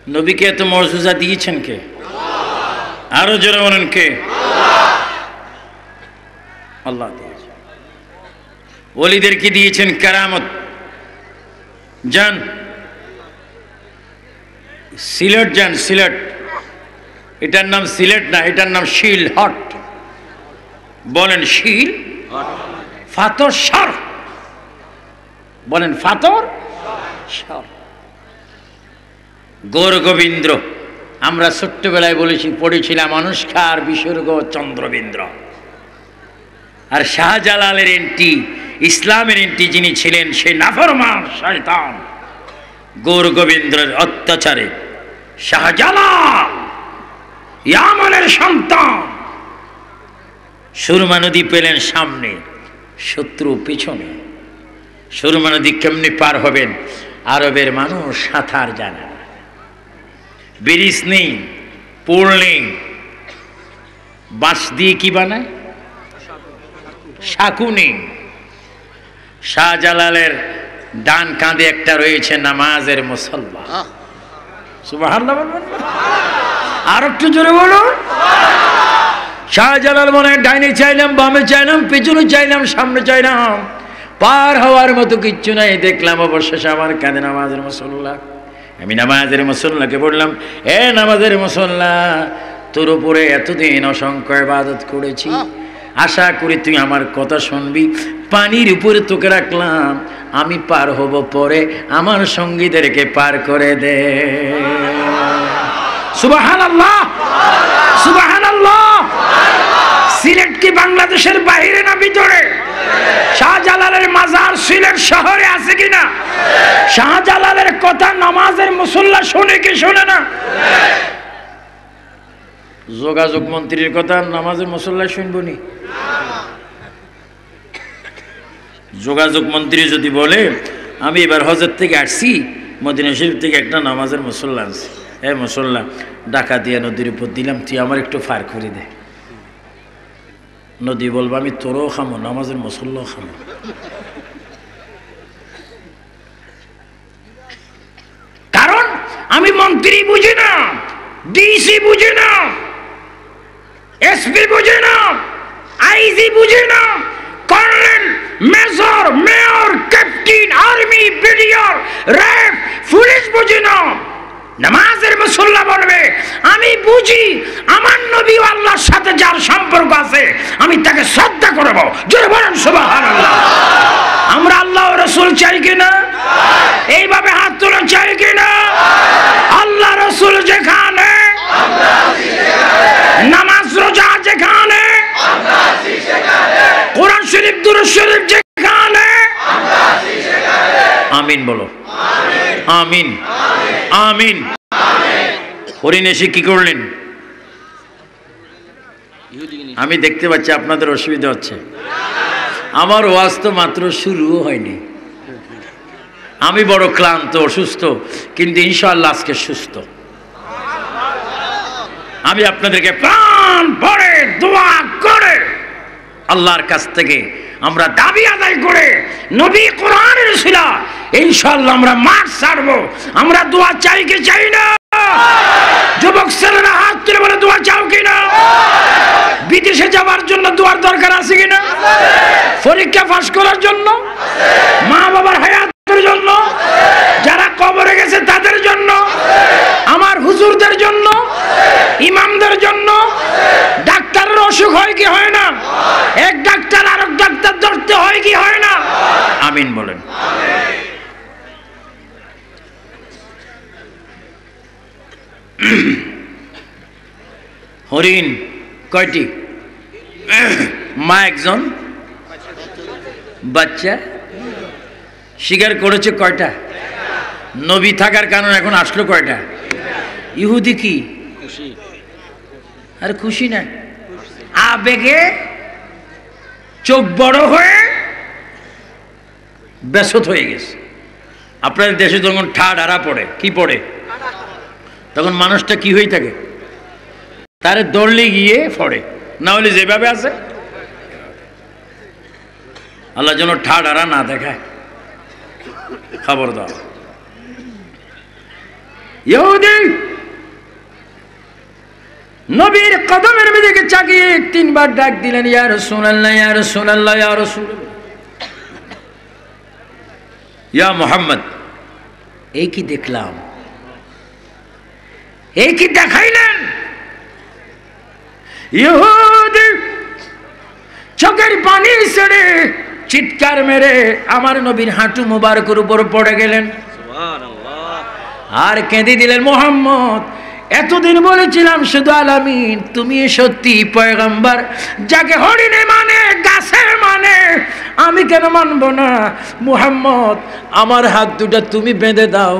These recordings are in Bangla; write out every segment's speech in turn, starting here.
নবীকে এত মর্যাদা দিয়েছেন কে? আরো জোরে বলেন কে? আল্লাহ দিয়েছেন। ওলিদেরকে দিয়েছেন কারামত। যান সিলেট, যান সিলেট। এটার নাম সিলেট না, এটার নাম শিল হট। বলেন শিল ফাতর সর, বলেন ফাতর সর। গৌর গোবিন্দ, আমরা ছোট্টবেলায় পড়েছিলাম অনুষ্কার বিসর্গ চন্দ্রবিন্দ্র। আর শাহজালালের এন্টি, ইসলামের এন্টি যিনি ছিলেন, সে নাফরমান শয়তান গৌর গোবিন্দের অত্যাচারে শাহজালাল ইয়ামানের সন্তান। সুরমা নদী পেলেন সামনে, শত্রু পিছনে। সুরমা নদী কেমনি পার হবেন? আরবের মানুষ সাঁতার জানে না, ব্রিজ নেই, পুল নেই, বাঁশ দিয়ে কি বানায়? সাঁকু নেই। শাহজালালের ডান কাঁধে একটা রয়েছে নামাজের মুসল্লা। সুবহানাল্লাহ বলবেন? আর একটু জোরে বলুন। শাহজালাল মনে ডাইনে চাইলাম, বামে চাইলাম, পেছনে চাইলাম, সামনে চাইলাম, পার হওয়ার মতো কিচ্ছু নাই। দেখলাম অবশেষে আমার কাঁধে নামাজের মুসল্লা। আমি নামাজের মুসল্লাকে বললাম, এ নামাজের মুসল্লা, তোর উপরে এতদিন অসংখ্য ইবাদত করেছি, আশা করি তুই আমার কথা শুনবি। পানির উপরে তোকে রাখলাম, আমি পার হব পরে, আমার সঙ্গীদেরকে পার করে দে। সুবহানাল্লাহ, সুবহানাল্লাহ। সিলেট কি বাংলাদেশের বাইরে না ভিতরে? শাহজালালের মাজার সিলেট শহরে আছে কিনা? শাহজালালের কথা নামাজের মুসল্লা শুনে কি শুনে না? যোগাযোগ মন্ত্রীর কথা নামাজের মুসল্লা শুনবো নি? যোগাযোগ মন্ত্রী যদি বলে, আমি এবার হজরত থেকে আসছি, মদিনা শরীফ থেকে একটা নামাজের মুসল্লা আনছি, এ মুসল্লা ডাকা দিয়া নদীর উপর দিলাম, তুই আমার একটু পার করে দে। নদী বলবো, আমি তোরও খামো, নামাজের মুসল্লাও খামো। কারণ আমি মন্ত্রী বুঝি না, ডিসি বুঝি না, এসপি বুঝি না, আইজি বুঝি না, colonel, major, mayor, captain, army, brigadier, RAB, police বুঝি না। নামাজের মুসল্লা বলবে, আমি বুঝি আমার নবী ও আল্লাহর সাথে যার সম্পর্ক আছে, আমি তাকে শ্রদ্ধা করব। জোরে বলেন সুবহানাল্লাহ। আমরা আল্লাহ ও রাসূল চাই কিনা? এইভাবে হাত তুলে চাই কিনা? আল্লাহ রাসূল যেখানে, নামাজ রোজা যেখানে, কোরআন শরীফ দুরূদ শরীফ যেখানে, আমিন বলো। আমিন, আমিন। হরিণ এসে কি করলেন? আমি দেখতে পাচ্ছি আপনাদের অসুবিধা হচ্ছে। আমার ওয়াজ তো মাত্র শুরুও হয়নি। আমি বড় ক্লান্ত, অসুস্থ, কিন্তু ইনশাআল্লাহ আজকে সুস্থ। আমি আপনাদেরকে প্রাণ ভরে দোয়া করে আল্লাহর কাছ থেকে আমরা দাবি আদায় করে নবী কোরআনের উসিলা ইনশাআল্লাহ আমরা মাঠ ছাড়বো। আমরা দোয়া চাই কি চাই না? যুবক ছেলেরা হাত তুলে বলে, দোয়া চাও কিনা? বিদেশে যাওয়ার জন্য দোয়ার দরকার আছে কিনা? পরীক্ষা পাস করার জন্য, মা বাবার হায়াতের জন্য, যারা কবরে গেছে তাদের জন্য, আমার হুজুরদের জন্য, ইমামদের জন্য। ডাক্তারের অসুখ হয় কি হয় না? এক ডাক্তার আরেক ডাক্তার ধরতে হয় কি হয় না? আমিন বলেন। হরিণ কয়টি? মা একজন, বাচ্চা স্বীকার করেছে কয়টা? নবী থাকার কারণে এখন আসলো কয়টা? ইহুদি কি আর খুশি না, আবেগে চোখ বড় হয়ে ব্যসত হয়ে গেছে। আপনাদের দেশে যখন ঠা ঢাড়া পড়ে, কি পড়ে? তখন মানুষটা কি হয়ে থাকে? তারে দৌড়লে গিয়ে পড়ে, না হলে যেভাবে আছে। আল্লাহ যেন ঠা ঢাড়া না দেখায়, খবর দাও। ইহুদি নবীর কদমের দিকে চাকিয়ে তিনবার ডাক দিলেন, ইয়া রাসূলুল্লাহ, ইয়া রাসূলুল্লাহ, ইয়া রাসূলুল্লাহ, ইয়া মুহাম্মদ। এই কি দেখলাম, এই কি দেখাইলেন? ইহুদি চোখের পানি ছেড়ে চিৎকার মেরে আমার নবীর হাঁটু মুবারকের উপর পড়ে গেলেন আর কেঁদে দিলেন, মুহাম্মদ, এতদিন বলেছিলাম শুধু আলামিন, তুমি সত্যি পয়গম্বর, যাকে হরিণে মানে, গাছে মানে, আমি কেন মানব না? মুহাম্মদ, আমার হাত দুটো তুমি বেঁধে দাও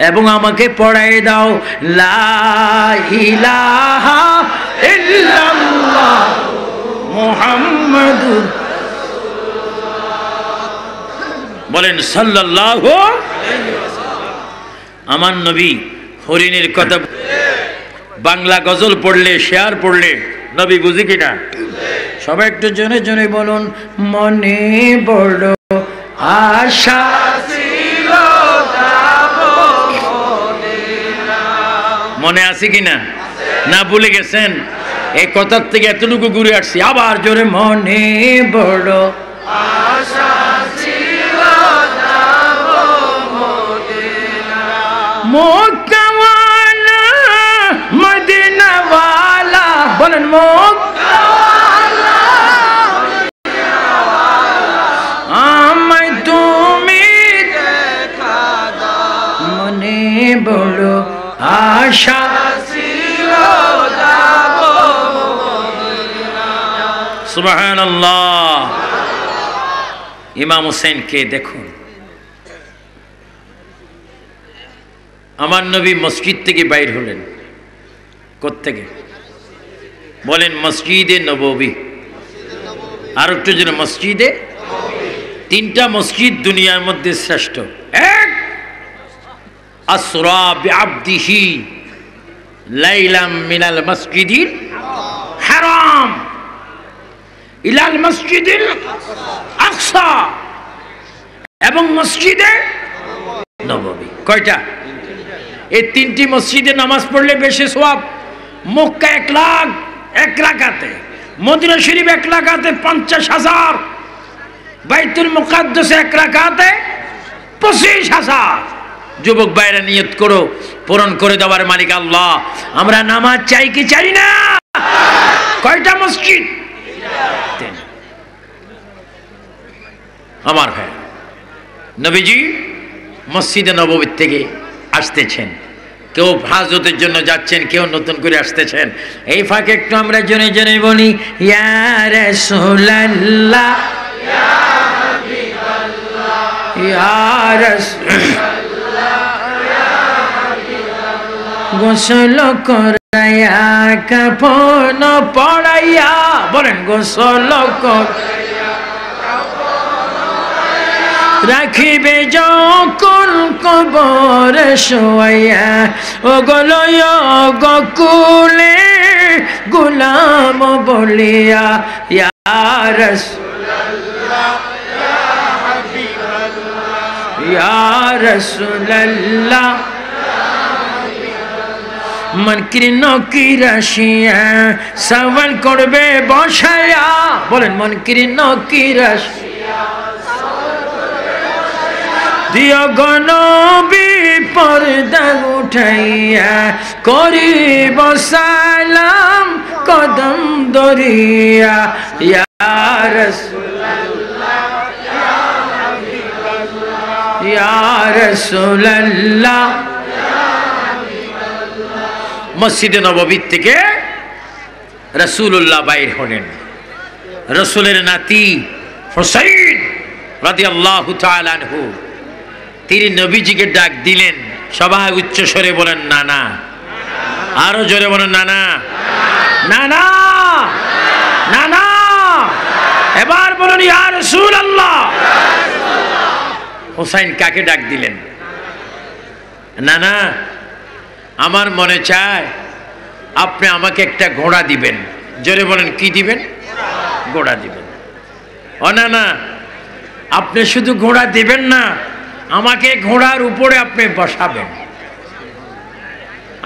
এবং আমাকে পড়াই দাও, লা ইলাহা ইল্লাল্লাহ মুহাম্মাদুর, বলেন সাল্লাল্লাহু আলাইহি ওয়াসাল্লাম। আমার নবী হরিণের কথা বাংলা গজল পড়লে, শেয়ার পড়লে নবী বুঝি কিনা? সবাই একটু জনে জনে বলুন, মনে বড় আশা ছিল যাবো মদিনা। মনে আছে কিনা? না ভুলে গেছেন? এই কথার থেকে এতটুকু ঘুরে আসছি, আবার জোরে, মনে বড় আশা ছিল যাবো মদিনা। মক্কাওয়ালা মদিনাওয়ালা, বলেন মক্কাওয়ালা আমায় তুমি দেখা দাও, মনে বড় আশা ছিল যাবো মদিনা। সুবহানাল্লাহ। ইমাম হোসেনকে দেখুন, আমার নবী মসজিদ থেকে বাইর হলেন। কোত্থেকে? বলেন মসজিদে নববী। আর একটু যেন মসজিদে। তিনটা মসজিদ দুনিয়ার মধ্যে শ্রেষ্ঠ। এক, আসরা বিআবদিহি লাইলাম মিনাল মসজিদিল হারাম ইলাল মসজিদিল আকসা, এবং মসজিদে নববী। কয়টা? এই তিনটি মসজিদে নামাজ পড়লে বেশি সওয়াব। মক্কা 1 লাখ 1 রাকাতে, মদিনা শরীফ 1 রাকাতে 50,000, বাইতুল মুকাদ্দাস 1 রাকাতে 25,000। যুবক ভাইরা নিয়ত করো, পূরণ করে দেওয়ার মালিক আল্লাহ। আমরা নামাজ চাই কি চাই না? কয়টা মসজিদ? আমার ভাই, নবীজি মসজিদে নববী থেকে আসতেছেন, কেউ হাজতের জন্য যাচ্ছেন, কেউ নতুন করে আসতেছেন। এই ফাঁকে একটু আমরা জনে জনে বলি, ইয়া রাসূলুল্লাহ, ইয়া হাবিবাল্লাহ, ইয়া রাসূলুল্লাহ, ইয়া হাবিবাল্লাহ, গোসল করাইয়া কাফন পড়াইয়া, বলেন গোসল করাইয়া রাখিবে যখন কবর শোয়াইয়া, ও গলয় গকুলে গোলাম বলিয়া, ইয়া রাসূলুল্লাহ, ইয়া হাবিবাল্লাহ, ইয়া রাসূলুল্লাহ, মন কৃষ্ণ কি রাশিয়া সওয়াল করবে বসায়া, বলেন মন কৃষ্ণ কি রাশিয়া দিও গনবী পর্দা উঠাইয়া, করিব সালাম কদম দরিয়া, ইয়া রাসূলুল্লাহ, ইয়া হাবিবাল্লাহ, ইয়া রাসূলুল্লাহ। মসজিদে নববী থেকে রাসূলুল্লাহ বাইর হলেন। রাসূলের নাতি হুসাইন রাদিয়াল্লাহু তাআলা আনহু, তিনি নবীজিকে ডাক দিলেন। সবাই উচ্চ স্বরে বলেন নানা, আরো জোরে বলেন নানা, নানা, নানা। এবার বলুন ইয়া রাসূলুল্লাহ। হুসাইন কাকে ডাক দিলেন? নানা, আমার মনে চায় আপনি আমাকে একটা ঘোড়া দিবেন। জোরে বলেন কি দিবেন? ঘোড়া দিবেন। ও নানা, আপনি শুধু ঘোড়া দিবেন না, আমাকে ঘোড়ার উপরে আপনি বসাবেন।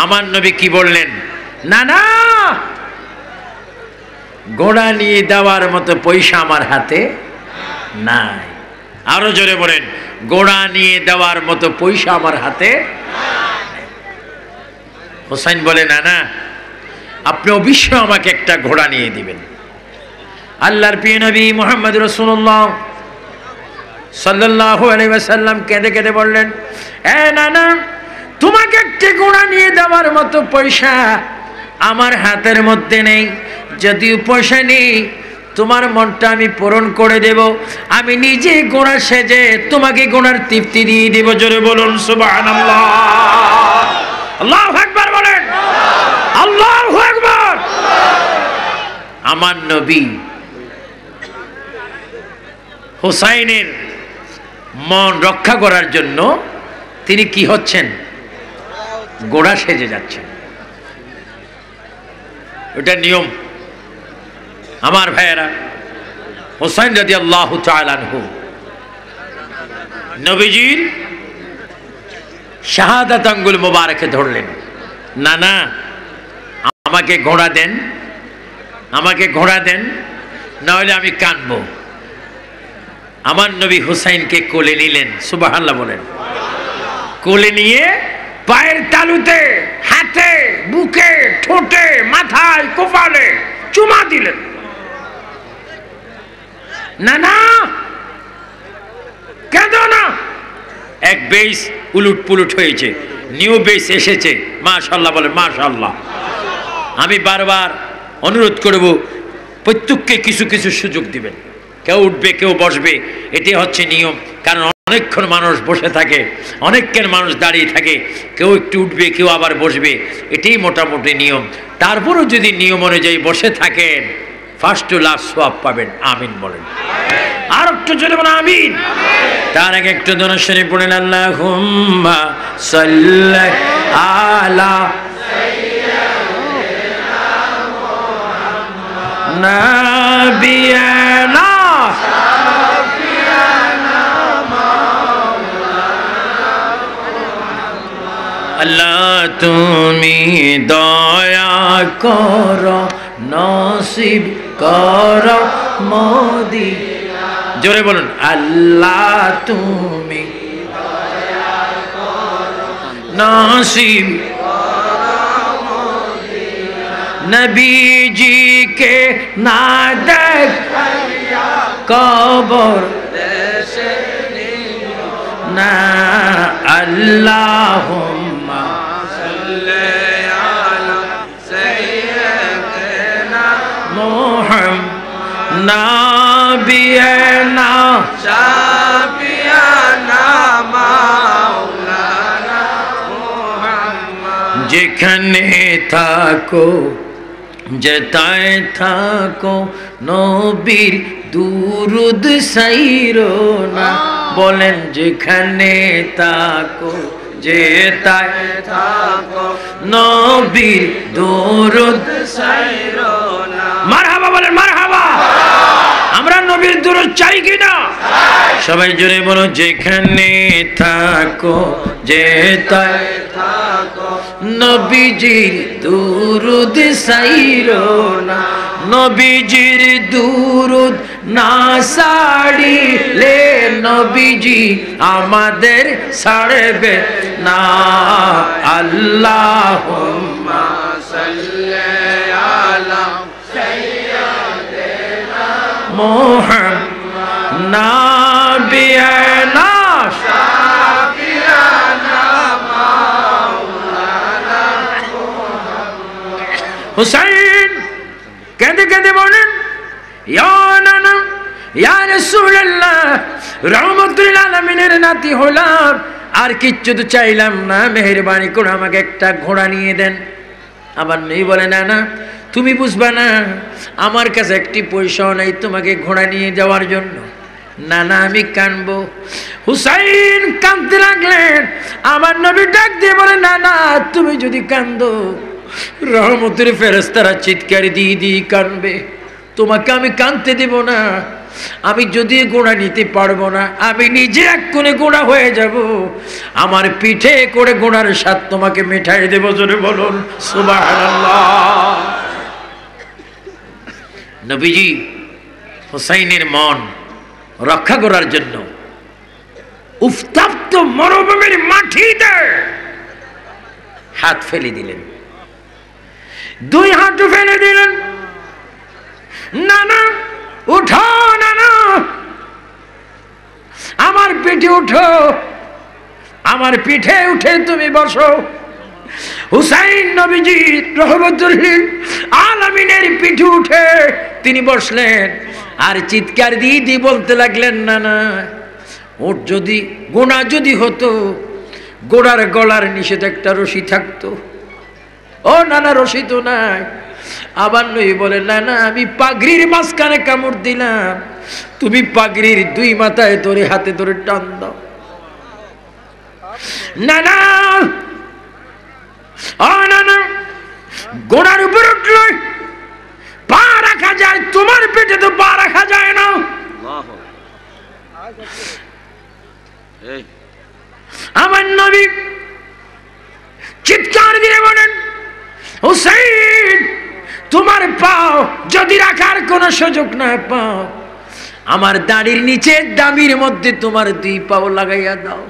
আমার নবী কি বললেন? না না, ঘোড়া নিয়ে দেওয়ার মতো পয়সা আমার হাতে নাই। আরো জোরে বলেন, ঘোড়া নিয়ে দেওয়ার মতো পয়সা আমার হাতে। হোসাইন বলে, না না, আপনি অবশ্যই আমাকে একটা ঘোড়া নিয়ে দিবেন। আল্লাহর প্রিয় নবী মুহাম্মদ রাসূলুল্লাহ সাল্লাল্লাহু আলাইহি ওয়াসাল্লাম কেঁদে কেঁদে বললেন, না না, তোমাকে একটা ঘোড়া নিয়ে দেওয়ার মতো পয়সা আমার হাতের মধ্যে নেই। যদিও পয়সা নেই, তোমার মনটা আমি পূরণ করে দেব। আমি নিজে ঘোড়া সেজে তোমাকে ঘোড়ার তৃপ্তি দিয়ে দেব। জোরে বলুন সুবহানাল্লাহ। আল্লাহু আকবার বলেন, আল্লাহু আকবার। আমার নবী হোসাইনের মন রক্ষা করার জন্য তিনি কি হচ্ছেন? ঘোড়া সেজে যাচ্ছেন। ওটা নিয়ম। আমার ভাইয়েরা, হোসাইন রাদিয়াল্লাহু তাআলা আনহু নবীজির শাহাদাত আঙ্গুল মোবারকে ধরলেন। না না, আমাকে ঘোড়া দেন, আমাকে ঘোড়া দেন, না হলে আমি কানবো। আমার নবী হুসাইনকে কোলে নিলেন। সুবহানাল্লাহ বলেন। কোলে নিয়ে পায়ের তালুতে, হাতে, বুকে, ঠোঁটে, মাথায়, কপালে চুমা দিলেন। না না, কেঁদো না। এক বেশ উলুট পুলুট হয়েছে, নিউ বেশ এসেছে। মাশাআল্লাহ বলেন, মাশাআল্লাহ। আমি বারবার অনুরোধ করব, প্রত্যেককে কিছু কিছু সুযোগ দিবেন। কেউ উঠবে, কেউ বসবে, এটাই হচ্ছে নিয়ম। কারণ অনেকক্ষণ মানুষ বসে থাকে, অনেকক্ষণ মানুষ দাঁড়িয়ে থাকে। কেউ একটু উঠবে, কেউ আবার বসবে, এটাই মোটামুটি নিয়ম। তারপরও যদি নিয়ম অনুযায়ী বসে থাকেন, ফার্স্ট টু লাস্ট সওয়াব পাবেন। আমিন বলেন। আর একটু জোরে বলেন আমিন। তার আগে একটু দরুদ শরীফ পড়েন। আল্লাহুম্মা সাল্লি আলা নাবিয়ানা আল্লাহ, তুমি দয়া করো, নসিব করো মদিনা। জোরে বলুন, আল্লাহ তুমি দয়া করো, নসিব নবীজি কে না দেখ কবর না। আল্লাহুম্মা সাল্লি আলা সাইয়্যিদিনা মুহাম্মাদ নাবিয়ানা শাফিয়ানা মাওলানা মুহাম্মদ। যেখানে থাকো, যেতায় থাকো, নবীর দুরুদ সাইরো না। বলেন, যেখানে থাকো, যেতায় থাকো, নবীর দুরুদ সাইরো না। মারহাবা বলেন, মারহাবা। আমরা নবীর দুরুদ চাই কিনা? সবাই জোরে বলো, যেখানে থাকো, যেতায় থাকো, নবীজির দুরুদ সাইরো না। নবীজির দুরুদ না সারিলে নবীজি আমাদের ছাড়বে না। আল্লাহুম্মা সাল্লি আলা সাইয়্যিদিনা মুহাম্মাদ নাবিয়ানা শাফিয়ানা মাওলানা মুহাম্মদ। হুসাইন কেঁদে কেঁদে বলেন, ইয়া নানা, ইয়া রাসূলুল্লাহ, রহমাতুল আলামিনের নাতি হলাম, আর কিচ্ছু তো চাইলাম না, মেহেরবানি করে আমাকে একটা ঘোড়া নিয়ে দেন। আবার নেই বলে, না না, তুমি বুঝবা না, আমার কাছে একটি পয়সাও নেই তোমাকে ঘোড়া নিয়ে যাওয়ার জন্য। না না, আমি কানবো। হুসাইন কাঁদতে লাগলেন। আমার নবী ডাক দিয়ে বলে, না না, তুমি যদি কান্দো, রহমতের ফেরেশতারা চিৎকার দিয়ে দিয়ে কানবে, তোমাকে আমি কাঁদতে দেব না। আমি যদি ঘোড়া নিতে পারবো না, আমি নিজে এক কোণে ঘোড়া হয়ে যাব। আমার পিঠে করে গোড়ার স্বাদ তোমাকে মিঠাই দেব, জোরে বলুন সুবহানাল্লাহ। নবীজি হুসাইনের মন রক্ষা করার জন্য উত্তপ্ত মরুভূমির মাটিতে হাত ফেলে দিলেন, দুই হাত ফেলে দিলেন। না না, উঠো, না না, আমার পিঠে উঠো, আমার পিঠে উঠে তুমি বসো। হুসাইন নবীজি রহমতুল আলামিনের পিঠে উঠে তিনি বসলেন, আর চিৎকার দিয়ে দিয়ে বলতে লাগলেন, না না, ওর যদি গোনা যদি হতো, গোড়ার গলার নিষেধ একটা রশি থাকতো। ও না না, রশি তো নাই। আবার নই বলে, না না, আমি পাগড়ির মাঝখানে কামড় দিলাম, তুমি পাগড়ির দুই মাথায় ধরে হাতে ধরে টান দাও। না না, ও না না, গোড়ার উপর উঠলে পা রাখা যায়, তোমার পেটে তো পা রাখা যায় না। আমার নবী চিৎকার দিয়ে বলেন, হুসাইন, তোমার পাও যদি রাখার কোনো সুযোগ না পাও, আমার দাড়ির নিচে দামির মধ্যে তোমার দুই পাও লাগাইয়া দাও।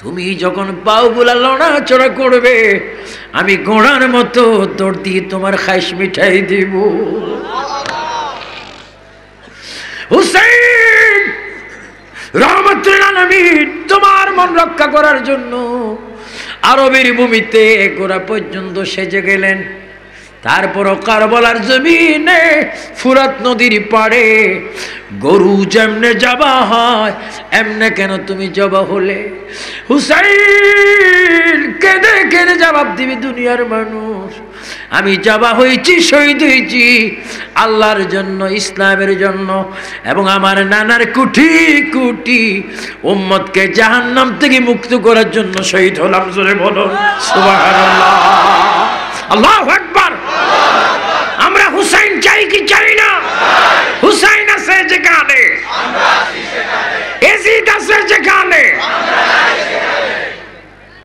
তুমি যখন পাও গুলা লড়াচড়া করবে, আমি ঘোড়ার মতো দৌড় দিয়ে তোমার খাইশ মিঠাই দিব। হুসাইন রহমতুল আলামিন তোমার মন রক্ষা করার জন্য আরবের ভূমিতে গোড়া পর্যন্ত সেজে গেলেন। তারপরও কারবালার জমিনে ফুরাত নদীর পাড়ে গরু যেমনে জবা হয়, এমনে কেন তুমি জবা হলে? হুসাইন কেঁদে কেঁদে জবাব দিবি দুনিয়ার মানুষ, আমি জবা হয়েছি, শহীদ হয়েছি আল্লাহর জন্য, ইসলামের জন্য, এবং আমার নানার কোটি কোটি উম্মতকে জাহান্নাম থেকে মুক্ত করার জন্য শহীদ হলাম। জোরে বলো সুবহানাল্লাহ, আল্লাহু আকবার। আমরা হুসাইন চাই কি